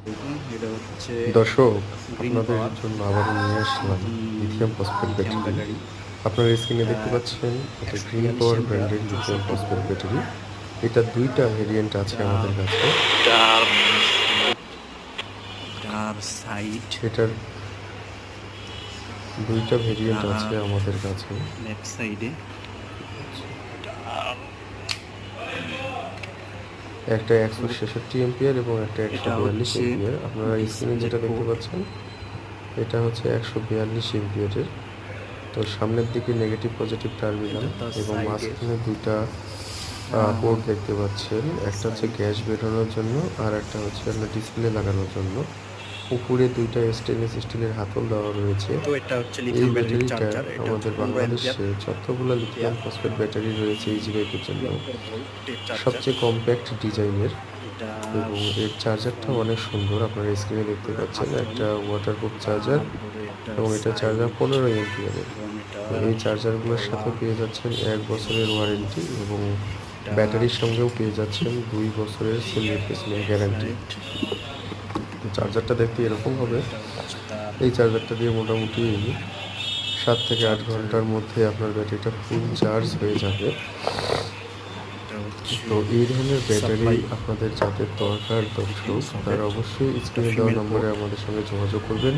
দেখুন এটা হচ্ছে দর্শক, গ্রিন আপনাদের পাওয়ার জন্য আবারও নিয়ে আসলাম lithium phosphate lithium battery. Battery. আপনারা স্ক্রিনে এটা দেখতে পাচ্ছেন এটা গ্রিন 142 পাওয়ার এম্পিয়ার ব্র্যান্ডের লিথিয়াম 64 ফসফেট ভোল্ট। ব্যাটারি। এটা দুইটা ভেরিয়েন্ট আছে এটা আমাদের কাছে। এটার এটার সাইড, এটার দুইটা ভেরিয়েন্ট আছে এটার আমাদের কাছে। লেফট সাইডে একটা 166 এম্পিয়ার এবং একটা এটা 142 হচ্ছে এম্পিয়ার। আপনারা স্ক্রিনে ডিসপ্লে যেটা দেখতে পোর্ট। পাচ্ছেন এটা হচ্ছে 142 এম্পিয়ারের। তো সামনের দিকে নেগেটিভ পজিটিভ টার্মিনাল এটা তার এবং সাইডের মাঝখানে দুইটা পোর্ট দেখতে পাচ্ছেন। একটা হচ্ছে সাইড। গ্যাস বেরোনোর জন্য আর একটা হচ্ছে আপনার ডিসপ্লে লাগানোর জন্য। উপরে দুইটা স্টেনলেস স্টিলের হাতল দেওয়া রয়েছে। তো এটা হচ্ছে এই লিথিয়াম ব্যাটারির ব্যাটারিটা চার্জার। এটা হচ্ছে আমাদের 15 এম্পিয়ার বাংলাদেশে যতগুলো লিথিয়াম ফসফেট ব্যাটারি রয়েছে এই বাইকের জন্য 74 ভোল্টের চার্জার। সবচেয়ে কম্প্যাক্ট ডিজাইনের এটা এবং এর চার্জারটাও অনেক সুন্দর। আপনারা স্ক্রিনে দেখতে পাচ্ছেন হাতল, একটা ওয়াটারপ্রুফ চার্জার তারপরে এটার এবং এটা চার্জার সাইড 15 এম্পিয়ারের। এবং তো এটার এই চার্জারগুলোর সাথে গলা, পেয়ে যাচ্ছেন 1 বছরের ওয়ারেন্টি এবং এটা ব্যাটারির সঙ্গেও পেয়ে যাচ্ছেন 2 বছরের সেল রিপ্লেসমেন্ট গ্যারান্টি। সাইড। তো চার্জারটা দেখতে এরকম হবে। এটা হচ্ছে তার এই চার্জারটা দিয়ে মোটামুটি 7 থেকে 8 চার্জার। ঘন্টার মধ্যে আপনার ব্যাটারিটা ফুল চার্জ হয়ে যাবে। এটা হচ্ছে তো এই ধরনের ব্যাটারি সাপ্লাই, আপনাদের যাদের দরকার লিথিয়াম দর্শক, তারা সকেট। অবশ্যই এটা স্ক্রিনে দেওয়া ফিমেল নম্বরে পোর্ট। আমাদের সঙ্গে যোগাযোগ করবেন।